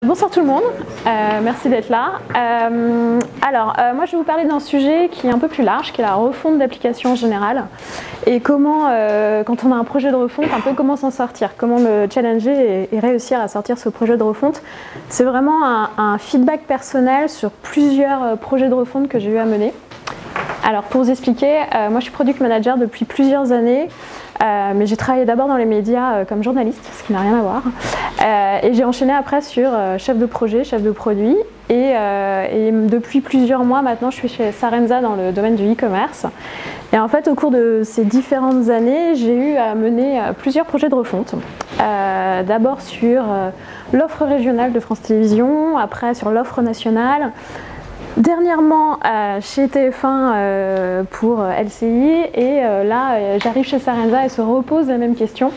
Bonsoir tout le monde, merci d'être là. Moi je vais vous parler d'un sujet qui est un peu plus large, qui est la refonte d'applications en général. Et comment, quand on a un projet de refonte, un peu comment s'en sortir, comment le challenger et réussir à sortir ce projet de refonte. C'est vraiment un feedback personnel sur plusieurs projets de refonte que j'ai eu à mener. Alors pour vous expliquer, moi je suis product manager depuis plusieurs années. Mais j'ai travaillé d'abord dans les médias comme journaliste, ce qui n'a rien à voir. Et j'ai enchaîné après sur chef de projet, chef de produit. Et depuis plusieurs mois maintenant, je suis chez Sarenza dans le domaine du e-commerce. Et en fait, au cours de ces différentes années, j'ai eu à mener plusieurs projets de refonte. D'abord sur l'offre régionale de France Télévisions, après sur l'offre nationale. Dernièrement chez TF1 pour LCI et là j'arrive chez Sarenza et se repose la même question.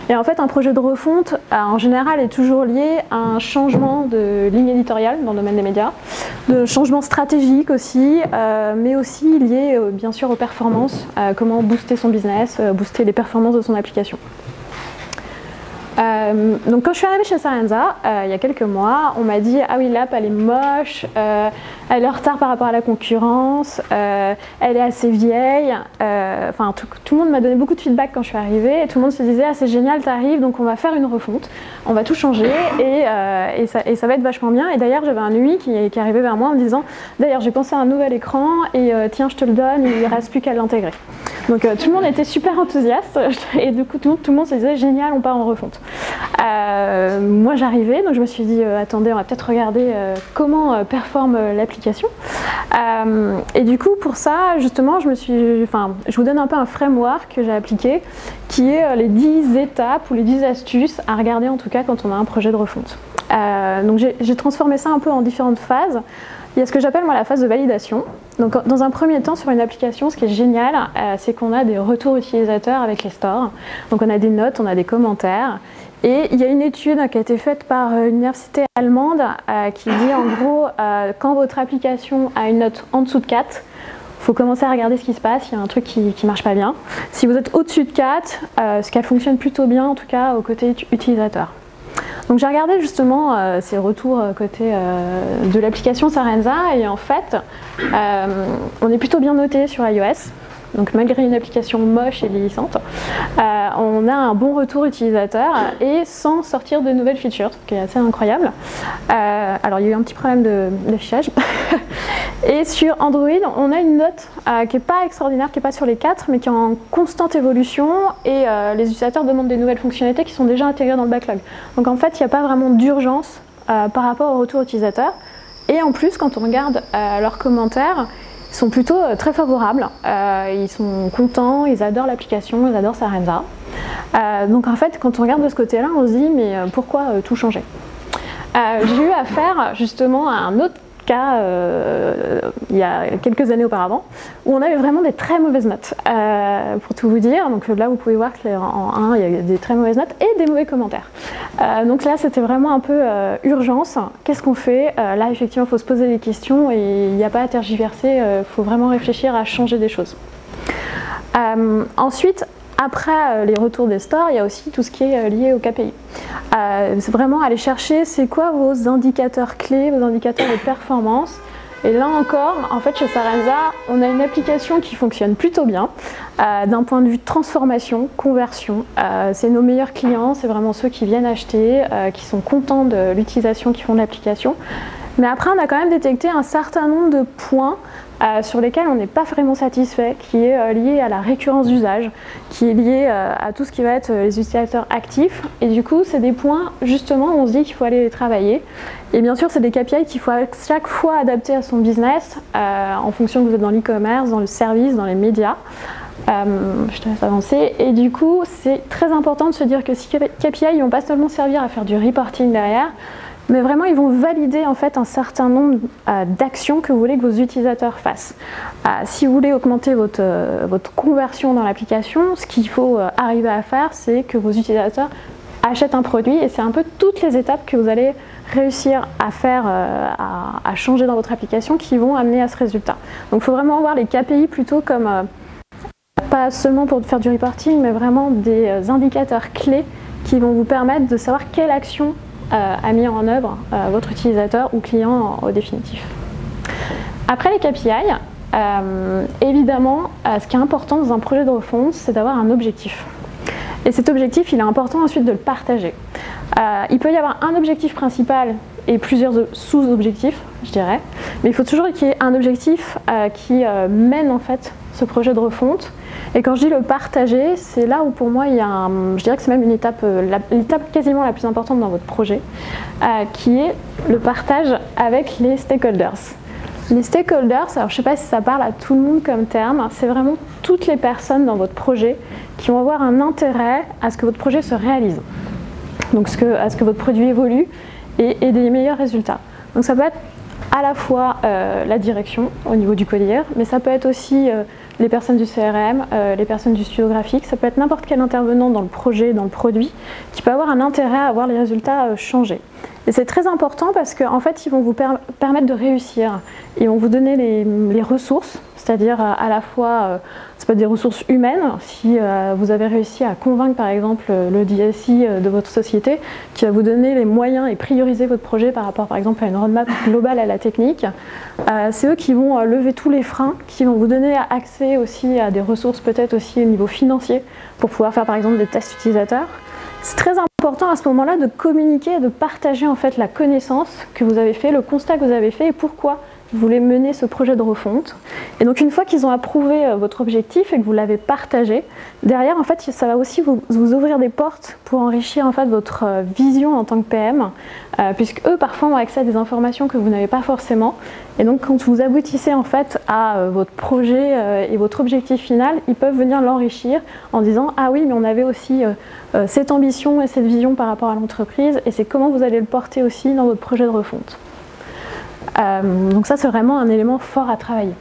Et en fait un projet de refonte en général est toujours lié à un changement de ligne éditoriale dans le domaine des médias, de changement stratégique aussi, mais aussi lié bien sûr aux performances, comment booster son business, booster les performances de son application. Donc quand je suis arrivée chez Sarenza, il y a quelques mois, on m'a dit « Ah oui, l'app elle est moche, elle est en retard par rapport à la concurrence, elle est assez vieille. » Enfin, tout le monde m'a donné beaucoup de feedback quand je suis arrivée et tout le monde se disait « Ah c'est génial, t'arrives, donc on va faire une refonte, on va tout changer et ça va être vachement bien. » Et d'ailleurs j'avais un UI qui est arrivé vers moi en me disant « D'ailleurs j'ai pensé à un nouvel écran et tiens je te le donne, il ne reste plus qu'à l'intégrer. » Donc tout le monde était super enthousiaste et du coup tout le monde se disait « Génial, on part en refonte. » Moi j'arrivais, donc je me suis dit attendez, on va peut-être regarder comment performe l'application. Et du coup pour ça justement je vous donne un peu un framework que j'ai appliqué qui est les 10 étapes ou les 10 astuces à regarder en tout cas quand on a un projet de refonte. Donc j'ai transformé ça un peu en différentes phases. Il y a ce que j'appelle moi la phase de validation. Donc dans un premier temps sur une application, ce qui est génial, c'est qu'on a des retours utilisateurs avec les stores. Donc on a des notes, on a des commentaires. Et il y a une étude qui a été faite par une université allemande qui dit en gros quand votre application a une note en dessous de 4, il faut commencer à regarder ce qui se passe, il y a un truc qui ne marche pas bien. Si vous êtes au-dessus de 4, ce qu'elle fonctionne plutôt bien en tout cas au côté utilisateur. Donc j'ai regardé justement ces retours côté de l'application Sarenza et en fait on est plutôt bien noté sur iOS. Donc malgré une application moche et vieillissante, on a un bon retour utilisateur et sans sortir de nouvelles features, ce qui est assez incroyable. Alors il y a eu un petit problème d'affichage. Et sur Android, on a une note qui n'est pas extraordinaire, qui n'est pas sur les 4, mais qui est en constante évolution et les utilisateurs demandent des nouvelles fonctionnalités qui sont déjà intégrées dans le backlog. Donc en fait, il n'y a pas vraiment d'urgence par rapport au retour utilisateur. Et en plus, quand on regarde leurs commentaires, ils sont plutôt très favorables, ils sont contents, ils adorent l'application, ils adorent Sarenza. Donc en fait, quand on regarde de ce côté-là, on se dit mais pourquoi tout changer? J'ai eu affaire justement à un autre cas il y a quelques années auparavant où on avait vraiment des très mauvaises notes pour tout vous dire. Donc là vous pouvez voir qu'en 1 il y a des très mauvaises notes et des mauvais commentaires. Donc là c'était vraiment un peu urgence. Qu'est-ce qu'on fait? Là effectivement il faut se poser des questions et il n'y a pas à tergiverser, il faut vraiment réfléchir à changer des choses. Ensuite, après les retours des stores, il y a aussi tout ce qui est lié au KPI. C'est vraiment aller chercher c'est quoi vos indicateurs clés, vos indicateurs de performance. Et là encore, en fait chez Sarenza, on a une application qui fonctionne plutôt bien d'un point de vue transformation, conversion. C'est nos meilleurs clients, c'est vraiment ceux qui viennent acheter, qui sont contents de l'utilisation qu'ils font de l'application. Mais après on a quand même détecté un certain nombre de points sur lesquels on n'est pas vraiment satisfait, qui est lié à la récurrence d'usage, qui est lié à tout ce qui va être les utilisateurs actifs. Et du coup, c'est des points justement où on se dit qu'il faut aller les travailler. Et bien sûr, c'est des KPI qu'il faut chaque fois adapter à son business, en fonction que vous êtes dans l'e-commerce, dans le service, dans les médias. Je te laisse avancer. Et du coup, c'est très important de se dire que ces KPI ne vont pas seulement servir à faire du reporting derrière, mais vraiment ils vont valider en fait un certain nombre d'actions que vous voulez que vos utilisateurs fassent. Si vous voulez augmenter votre conversion dans l'application, ce qu'il faut arriver à faire, c'est que vos utilisateurs achètent un produit et c'est un peu toutes les étapes que vous allez réussir à faire, à changer dans votre application qui vont amener à ce résultat. Donc il faut vraiment voir les KPI plutôt comme, pas seulement pour faire du reporting, mais vraiment des indicateurs clés qui vont vous permettre de savoir quelle action a mis en œuvre votre utilisateur ou client au définitif. Après les KPI, évidemment, ce qui est important dans un projet de refonte, c'est d'avoir un objectif. Et cet objectif, il est important ensuite de le partager. Il peut y avoir un objectif principal et plusieurs sous-objectifs, je dirais, mais il faut toujours qu'il y ait un objectif qui mène en fait ce projet de refonte. Et quand je dis le partager, c'est là où pour moi il y a je dirais que c'est même une étape, l'étape quasiment la plus importante dans votre projet, qui est le partage avec les stakeholders. Les stakeholders, alors je ne sais pas si ça parle à tout le monde comme terme, c'est vraiment toutes les personnes dans votre projet qui vont avoir un intérêt à ce que votre projet se réalise. Donc à ce que votre produit évolue et des meilleurs résultats. Donc ça peut être à la fois la direction au niveau du codir, mais ça peut être aussi les personnes du CRM, les personnes du studio graphique, ça peut être n'importe quel intervenant dans le projet, dans le produit, qui peut avoir un intérêt à voir les résultats changer. Et c'est très important parce qu'en fait, ils vont vous permettre de réussir. Ils vont vous donner les ressources, c'est-à-dire à la fois, ça peut être des ressources humaines, si vous avez réussi à convaincre par exemple le DSI de votre société, qui va vous donner les moyens et prioriser votre projet par rapport par exemple à une roadmap globale à la technique. C'est eux qui vont lever tous les freins, qui vont vous donner accès aussi à des ressources peut-être aussi au niveau financier pour pouvoir faire par exemple des tests utilisateurs. C'est très important à ce moment-là de communiquer et de partager en fait la connaissance que vous avez fait, le constat que vous avez fait et pourquoi vous voulez mener ce projet de refonte. Et donc une fois qu'ils ont approuvé votre objectif et que vous l'avez partagé, derrière en fait ça va aussi vous ouvrir des portes pour enrichir en fait votre vision en tant que PM, puisque eux parfois ont accès à des informations que vous n'avez pas forcément. Et donc quand vous aboutissez en fait à votre projet et votre objectif final, ils peuvent venir l'enrichir en disant ah oui mais on avait aussi cette ambition et cette vision par rapport à l'entreprise et c'est comment vous allez le porter aussi dans votre projet de refonte. Donc ça c'est vraiment un élément fort à travailler.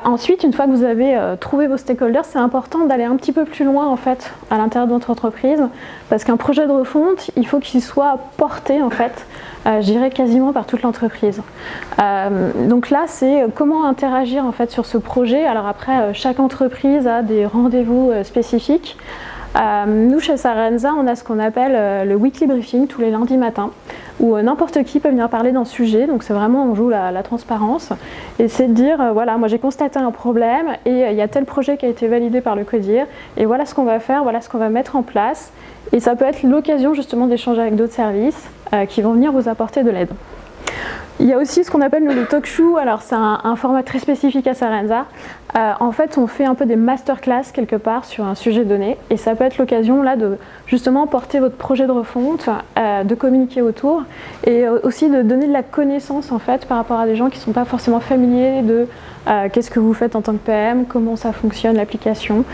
Ensuite, une fois que vous avez trouvé vos stakeholders, c'est important d'aller un petit peu plus loin en fait à l'intérieur de votre entreprise, parce qu'un projet de refonte, il faut qu'il soit porté en fait, je dirais quasiment par toute l'entreprise. Donc là, c'est comment interagir en fait sur ce projet. Alors après, chaque entreprise a des rendez-vous spécifiques. Nous chez Sarenza, on a ce qu'on appelle le weekly briefing tous les lundis matins, où n'importe qui peut venir parler d'un sujet, donc c'est vraiment, on joue la transparence, et c'est de dire, voilà, moi j'ai constaté un problème, et il y a tel projet qui a été validé par le CODIR, et voilà ce qu'on va faire, voilà ce qu'on va mettre en place, et ça peut être l'occasion justement d'échanger avec d'autres services qui vont venir vous apporter de l'aide. Il y a aussi ce qu'on appelle nous, le talk show, alors c'est un format très spécifique à Sarenza. En fait, on fait un peu des masterclass quelque part sur un sujet donné et ça peut être l'occasion là de justement porter votre projet de refonte, de communiquer autour et aussi de donner de la connaissance en fait par rapport à des gens qui ne sont pas forcément familiers de qu'est-ce que vous faites en tant que PM, comment ça fonctionne l'application.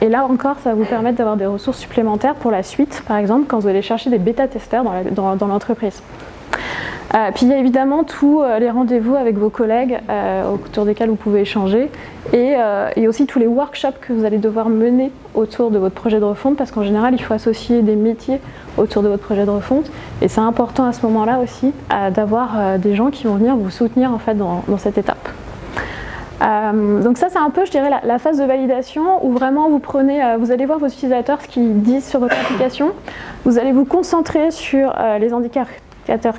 Et là encore, ça va vous permettre d'avoir des ressources supplémentaires pour la suite, par exemple quand vous allez chercher des bêta-testeurs dans l'entreprise. Puis il y a évidemment tous les rendez-vous avec vos collègues autour desquels vous pouvez échanger et aussi tous les workshops que vous allez devoir mener autour de votre projet de refonte parce qu'en général il faut associer des métiers autour de votre projet de refonte et c'est important à ce moment-là aussi d'avoir des gens qui vont venir vous soutenir en fait dans cette étape. Donc ça c'est un peu je dirais la phase de validation où vraiment vous prenez, vous allez voir vos utilisateurs ce qu'ils disent sur votre application, vous allez vous concentrer sur les indicateurs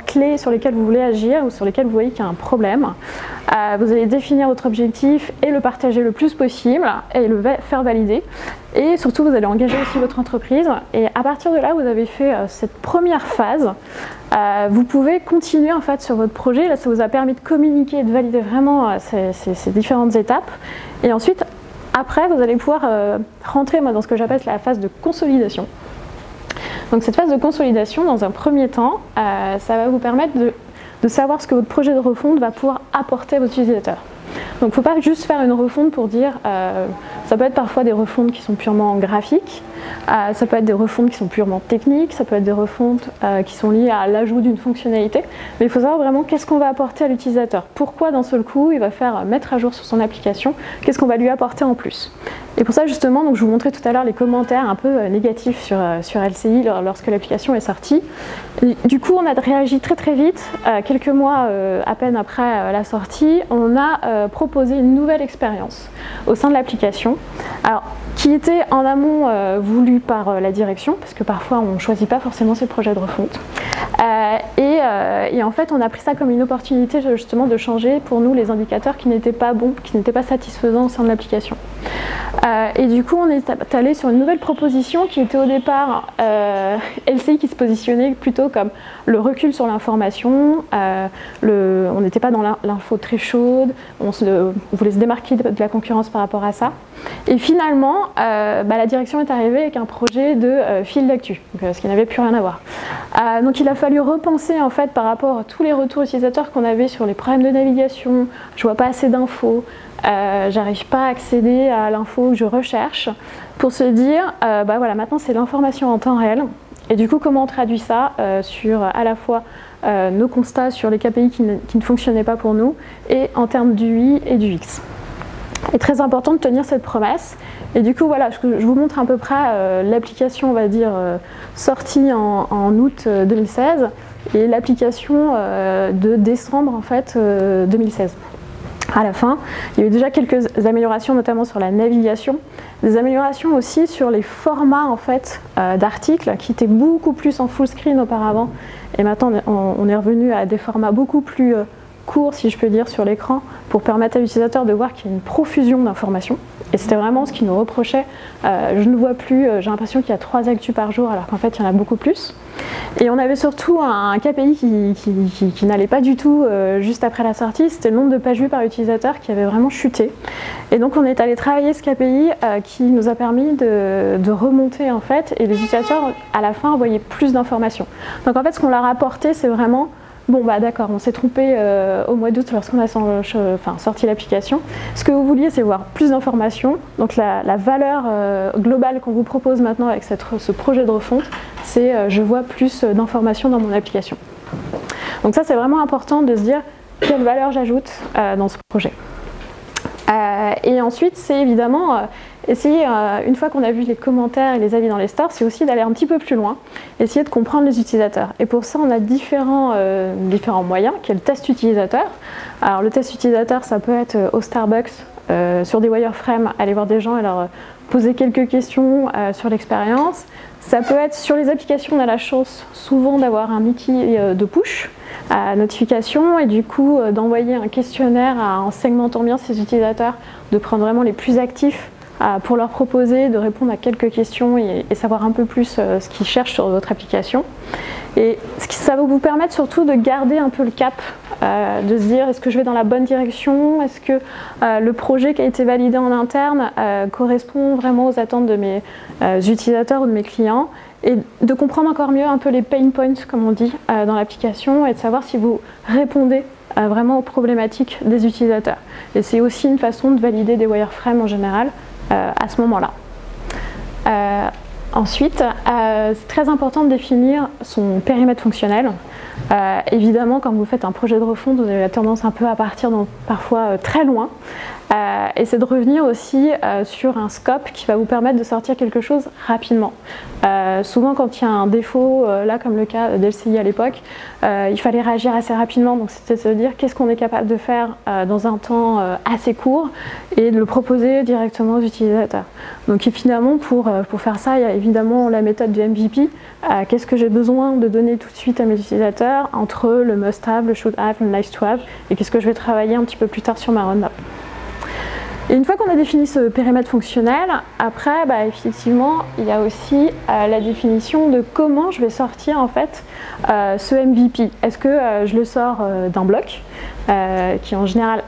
clés sur lesquels vous voulez agir ou sur lesquels vous voyez qu'il y a un problème. Vous allez définir votre objectif et le partager le plus possible et le faire valider. Et surtout, vous allez engager aussi votre entreprise. Et à partir de là, vous avez fait cette première phase. Vous pouvez continuer en fait sur votre projet. Là, ça vous a permis de communiquer et de valider vraiment ces différentes étapes. Et ensuite, après, vous allez pouvoir rentrer dans ce que j'appelle la phase de consolidation. Donc cette phase de consolidation, dans un premier temps, ça va vous permettre de savoir ce que votre projet de refonte va pouvoir apporter à vos utilisateurs. Donc il ne faut pas juste faire une refonte pour dire, ça peut être parfois des refontes qui sont purement graphiques, ça peut être des refontes qui sont purement techniques, ça peut être des refontes qui sont liées à l'ajout d'une fonctionnalité, mais il faut savoir vraiment qu'est-ce qu'on va apporter à l'utilisateur, pourquoi d'un seul coup il va faire mettre à jour sur son application, qu'est-ce qu'on va lui apporter en plus. Et pour ça justement, donc je vous montrais tout à l'heure les commentaires un peu négatifs sur LCI lorsque l'application est sortie. Et du coup on a réagi très très vite, quelques mois à peine après la sortie, on a proposé une nouvelle expérience au sein de l'application, alors qui était en amont voulu par la direction, parce que parfois on ne choisit pas forcément ces projets de refonte. Et en fait, on a pris ça comme une opportunité justement de changer pour nous les indicateurs qui n'étaient pas bons, qui n'étaient pas satisfaisants au sein de l'application. Et du coup, on est allé sur une nouvelle proposition qui était au départ LCI, qui se positionnait plutôt comme le recul sur l'information. On n'était pas dans l'info très chaude, on voulait se démarquer de la concurrence par rapport à ça. Et finalement, la direction est arrivée avec un projet de fil d'actu, ce qui n'avait plus rien à voir. Donc il a fallu repenser en fait par rapport à tous les retours utilisateurs qu'on avait sur les problèmes de navigation, je vois pas assez d'infos, j'arrive pas à accéder à l'info que je recherche, pour se dire, voilà, maintenant c'est l'information en temps réel, et du coup comment on traduit ça sur à la fois nos constats sur les KPI qui ne fonctionnaient pas pour nous, et en termes d'UI et d'UX. Il est très important de tenir cette promesse. Et du coup, voilà, je vous montre à peu près l'application, on va dire, sortie en août 2016 et l'application de décembre en fait 2016. À la fin, il y a eu déjà quelques améliorations, notamment sur la navigation, des améliorations aussi sur les formats en fait d'articles qui étaient beaucoup plus en full screen auparavant. Et maintenant, on est revenu à des formats beaucoup plus court, si je peux dire, sur l'écran pour permettre à l'utilisateur de voir qu'il y a une profusion d'informations. Et c'était vraiment ce qu'ils nous reprochaient. Je ne vois plus, j'ai l'impression qu'il y a 3 actus par jour alors qu'en fait il y en a beaucoup plus. Et on avait surtout un KPI qui n'allait pas du tout juste après la sortie, c'était le nombre de pages vues par utilisateur qui avait vraiment chuté. Et donc on est allé travailler ce KPI qui nous a permis de remonter en fait, et les utilisateurs à la fin voyaient plus d'informations. Donc en fait ce qu'on leur a apporté, c'est vraiment bon d'accord, on s'est trompé au mois d'août lorsqu'on a sorti l'application. Ce que vous vouliez, c'est voir plus d'informations. Donc la valeur globale qu'on vous propose maintenant avec ce projet de refonte, c'est je vois plus d'informations dans mon application. Donc ça, c'est vraiment important de se dire quelle valeur j'ajoute dans ce projet. Et ensuite, c'est évidemment essayer, une fois qu'on a vu les commentaires et les avis dans les stores, c'est aussi d'aller un petit peu plus loin, essayer de comprendre les utilisateurs. Et pour ça, on a différents moyens, qui est le test utilisateur. Alors le test utilisateur, ça peut être au Starbucks, sur des wireframes, aller voir des gens et leur poser quelques questions sur l'expérience. Ça peut être sur les applications, on a la chance souvent d'avoir un outil de push à notification et du coup d'envoyer un questionnaire en segmentant bien ces utilisateurs, de prendre vraiment les plus actifs pour leur proposer de répondre à quelques questions et savoir un peu plus ce qu'ils cherchent sur votre application. Et ça va vous permettre surtout de garder un peu le cap, de se dire est-ce que je vais dans la bonne direction, est-ce que le projet qui a été validé en interne correspond vraiment aux attentes de mes utilisateurs ou de mes clients, et de comprendre encore mieux un peu les pain points, comme on dit, dans l'application, et de savoir si vous répondez vraiment aux problématiques des utilisateurs. Et c'est aussi une façon de valider des wireframes en général à ce moment-là. Ensuite, c'est très important de définir son périmètre fonctionnel. Évidemment, quand vous faites un projet de refonte, vous avez la tendance un peu à partir parfois très loin. Et c'est de revenir aussi sur un scope qui va vous permettre de sortir quelque chose rapidement. Souvent quand il y a un défaut, là comme le cas d'LCI à l'époque, il fallait réagir assez rapidement, donc c'était de se dire qu'est-ce qu'on est capable de faire dans un temps assez court et de le proposer directement aux utilisateurs. Donc finalement pour faire ça, il y a évidemment la méthode du MVP. Qu'est-ce que j'ai besoin de donner tout de suite à mes utilisateurs entre le must-have, le should-have, le nice-to-have, et qu'est-ce que je vais travailler un petit peu plus tard sur ma roadmap. Et une fois qu'on a défini ce périmètre fonctionnel, après, effectivement, il y a aussi la définition de comment je vais sortir en fait ce MVP. Est-ce que je le sors d'un bloc, qui est en général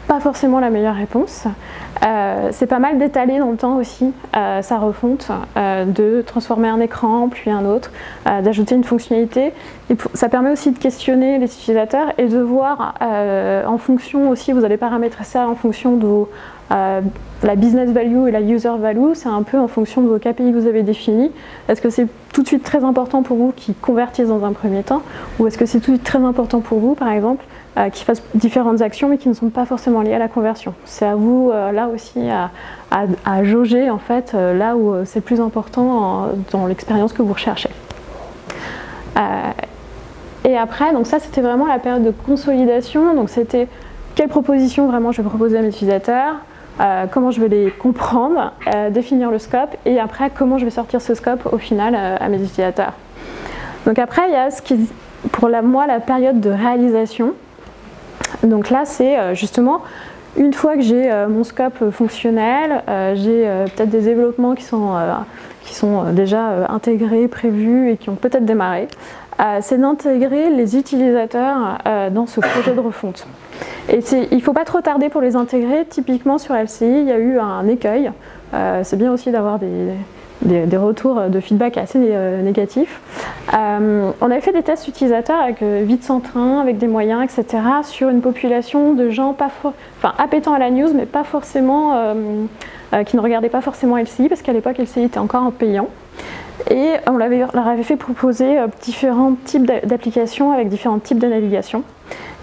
pas forcément la meilleure réponse. C'est pas mal d'étaler dans le temps aussi sa refonte, de transformer un écran puis un autre, d'ajouter une fonctionnalité. Et ça permet aussi de questionner les utilisateurs et de voir en fonction aussi, vous allez paramétrer ça en fonction de la business value et la user value, c'est un peu en fonction de vos KPI que vous avez définis. Est-ce que c'est tout de suite très important pour vous qu'ils convertissent dans un premier temps, ou est-ce que c'est tout de suite très important pour vous, par exemple, qu'ils fassent différentes actions mais qui ne sont pas forcément liées à la conversion. C'est à vous là aussi à jauger en fait là où c'est le plus important dans l'expérience que vous recherchez. Et après, donc ça c'était vraiment la période de consolidation, donc c'était quelle proposition vraiment je vais proposer à mes utilisateurs, comment je vais les comprendre, définir le scope, et après comment je vais sortir ce scope au final à mes utilisateurs. Donc après, il y a ce qui, pour moi, la période de réalisation. Donc là, c'est justement, une fois que j'ai mon scope fonctionnel, j'ai peut-être des développements qui sont déjà intégrés, prévus et qui ont peut-être démarré, c'est d'intégrer les utilisateurs dans ce projet de refonte. Et il ne faut pas trop tarder pour les intégrer. Typiquement sur LCI, il y a eu un écueil. C'est bien aussi d'avoir des retours de feedback assez négatifs. On avait fait des tests utilisateurs avec vide sans train, avec des moyens, etc., sur une population de gens appétents à la news, mais pas forcément, qui ne regardaient pas forcément LCI, parce qu'à l'époque LCI était encore en payant. Et on leur avait fait proposer différents types d'applications avec différents types de navigation.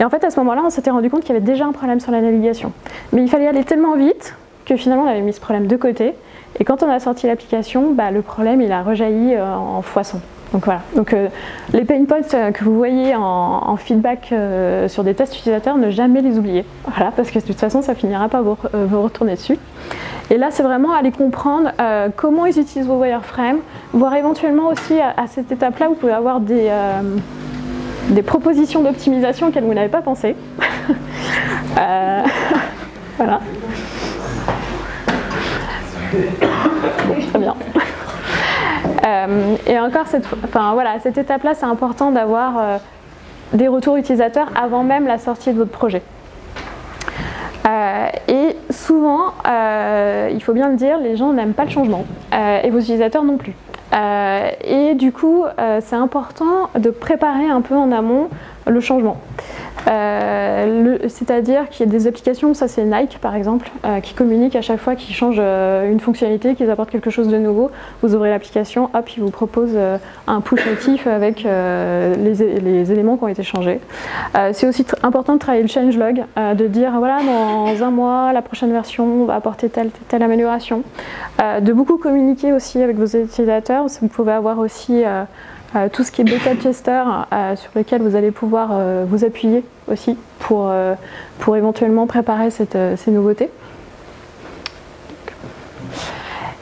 Et en fait, à ce moment-là, on s'était rendu compte qu'il y avait déjà un problème sur la navigation. Mais il fallait aller tellement vite que finalement, on avait mis ce problème de côté. Et quand on a sorti l'application, le problème il a rejailli en x100. Donc voilà. Donc les pain points que vous voyez en feedback sur des tests utilisateurs, ne jamais les oublier. Voilà, parce que de toute façon, ça finira par vous retourner dessus. Et là, c'est vraiment aller comprendre comment ils utilisent vos wireframes, voire éventuellement aussi à cette étape-là, vous pouvez avoir des propositions d'optimisation auxquelles vous n'avez pas pensé. Voilà. Bon, très bien. Et encore, cette étape-là, c'est important d'avoir des retours utilisateurs avant même la sortie de votre projet. Et souvent, il faut bien le dire, les gens n'aiment pas le changement, et vos utilisateurs non plus. Et du coup, c'est important de préparer un peu en amont le changement. C'est-à-dire qu'il y a des applications, ça c'est Nike par exemple, qui communiquent à chaque fois qu'ils changent une fonctionnalité, qu'ils apportent quelque chose de nouveau. Vous ouvrez l'application, hop, ils vous proposent un push natif avec les éléments qui ont été changés. C'est aussi important de travailler le changelog, de dire voilà, dans un mois, la prochaine version va apporter telle amélioration. De beaucoup communiquer aussi avec vos utilisateurs. Vous pouvez avoir aussi tout ce qui est bêta tester sur lequel vous allez pouvoir vous appuyer aussi pour éventuellement préparer ces nouveautés.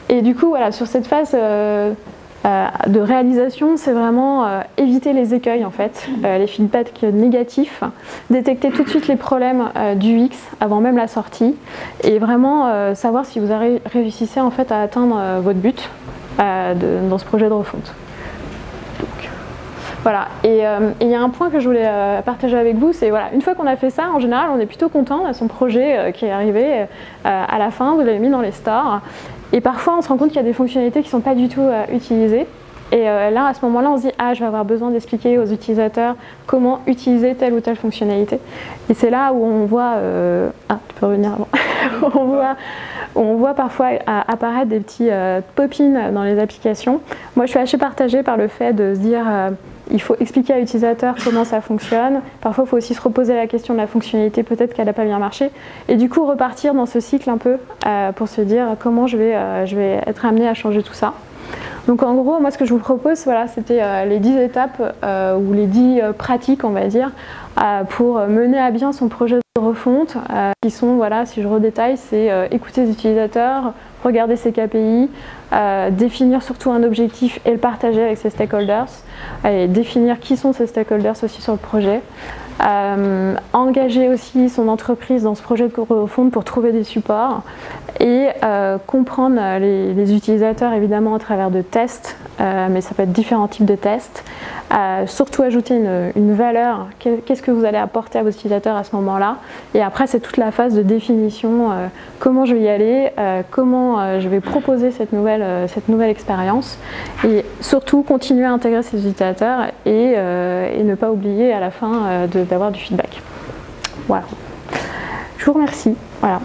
Et du coup, voilà, sur cette phase de réalisation, c'est vraiment éviter les écueils en fait, les feedbacks négatifs, détecter tout de suite les problèmes du UX avant même la sortie et vraiment savoir si vous réussissez en fait à atteindre votre but dans ce projet de refonte. Voilà, et il y a un point que je voulais partager avec vous, c'est voilà, une fois qu'on a fait ça, en général, on est plutôt content, on a son projet qui est arrivé à la fin, vous l'avez mis dans les stores, et parfois on se rend compte qu'il y a des fonctionnalités qui ne sont pas du tout utilisées, et là, à ce moment-là, on se dit « Ah, je vais avoir besoin d'expliquer aux utilisateurs comment utiliser telle ou telle fonctionnalité. » Et c'est là où on voit... Ah, tu peux revenir avant. on voit parfois apparaître des petits pop-in dans les applications. Moi, je suis assez partagée par le fait de se dire il faut expliquer à l'utilisateur comment ça fonctionne. Parfois, il faut aussi se reposer la question de la fonctionnalité, peut-être qu'elle n'a pas bien marché. Et du coup, repartir dans ce cycle un peu pour se dire comment je vais être amené à changer tout ça. Donc en gros, moi ce que je vous propose, voilà, c'était les 10 étapes ou les 10 pratiques, on va dire, pour mener à bien son projet de refonte, qui sont, voilà, si je redétaille, c'est écouter les utilisateurs, regarder ses KPI, définir surtout un objectif et le partager avec ses stakeholders, et définir qui sont ces stakeholders aussi sur le projet. Engager aussi son entreprise dans ce projet de refonte pour trouver des supports et comprendre les utilisateurs évidemment à travers de tests, mais ça peut être différents types de tests. Surtout ajouter une valeur, qu'est-ce que vous allez apporter à vos utilisateurs à ce moment-là, et après c'est toute la phase de définition, comment je vais y aller, comment je vais proposer cette nouvelle expérience, et surtout continuer à intégrer ces utilisateurs et ne pas oublier à la fin d'avoir du feedback. Voilà. Je vous remercie. Voilà.